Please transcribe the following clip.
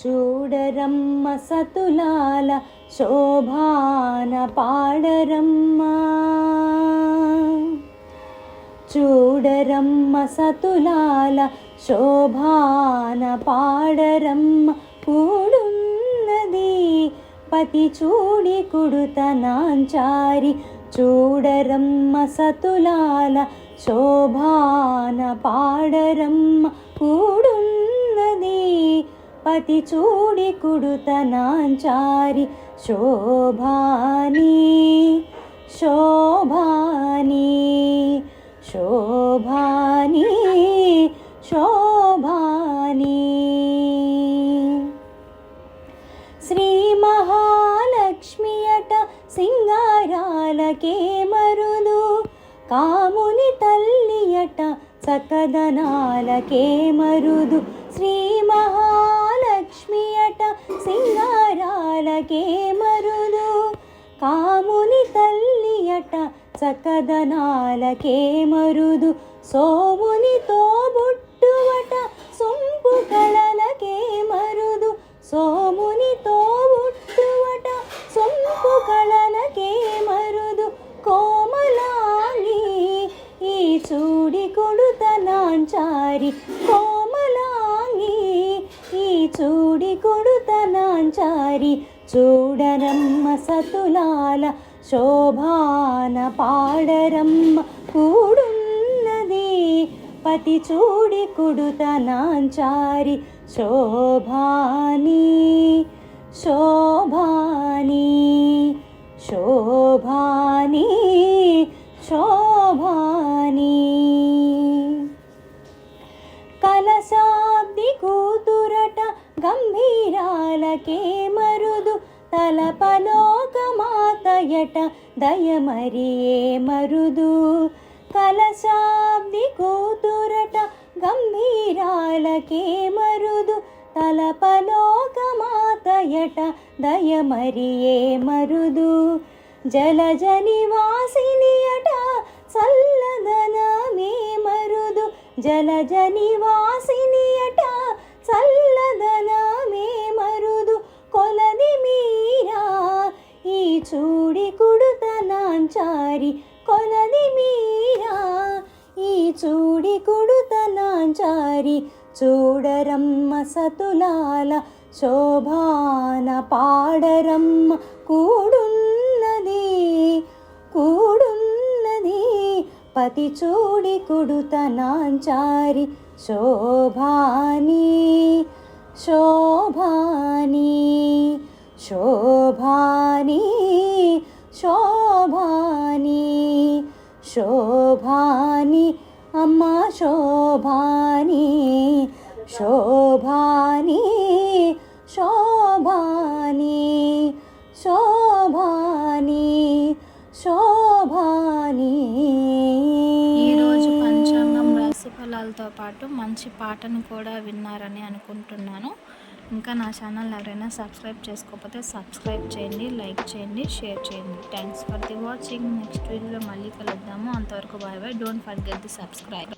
చూడరమ్మ సతులాల శోభాన పాడరమ్మ, చూడరమ్మ సతులాల శోభాన పాడరమ్మ. కూడున్నది పతి చూడి కుడుతనాంచారి, చూడరమ్మ సతులాల శోభాన పాడరమ్మ. కూడున్నది పతి చూడి కుడుతనాంచారి, శోభాని శోభాని శోభాని శోభాని. శ్రీ మహాలక్ష్మి అట సింగారాలకే మరుదు, కాముని తల్లి అట చక్కదనాలకే మరుదు. శ్రీ మహాలక్ష్మి అట సింగారాలకే మరుదు, కాముని తల్లి అట చక్కదనాలకే మరుదు. సోముని తోబుట్టువట సొంపు కళలకే మరుదు, సోముని తోబుట్టువట సొంపు కళలకే మరుదు. కోమలాంగి ఈ చూడి కొడుతనాంచారి, కోమలాంగి ఈ చూడి కొడుతనాంచారి. చూడరమ్మ సతులాల శోభాన పాడరమ్మ. కూడున్నది పతి చూడి కుడుతనాంచారి, శోభాని శోభాని శోభాని శోభాని. కలశాబ్ది కూతురట గంభీరాలకే మరుదు, తలపలోకమాతయట దయమరియే మరుదు. కలశాబ్ది కూతురట గంభీరాలకే మరుదు, తలపలోకమాతయట దయమరియే మరుదు. జలజ నివాసిని అట చల్లదనమే మరుదు, జలజ నివాసిని అట చల్లదనమే మరుదు. కొలది మీరా ఈ చూడి కుడుతనాంచారి, కొలది మీరా ఈ చూడి కుడుతనాంచారి. చూడరమ్మ సతులాల శోభాన పాడరమ్మ. కూడున్నది కూడున్నది పతి చూడి కుడుతనాంచారి, శోభాని శోభాని శోభాని శోభాని శోభాని. అమ్మ శోభాని శోభాని శోభాని శోభాని శోభాని. ఈరోజు పంచాంగం రాశి ఫలాలతో పాటు మంచి పాటను కూడా విన్నారని అనుకుంటున్నాను. ఇంకా నా ఛానల్ ఎవరైనా సబ్స్క్రైబ్ చేసుకోకపోతే సబ్స్క్రైబ్ చేయండి, లైక్ చేయండి, షేర్ చేయండి. Thanks for the watching. Next వీడియోలో మళ్ళీ కలుద్దాము. అంతవరకు bye bye. Don't forget the subscribe.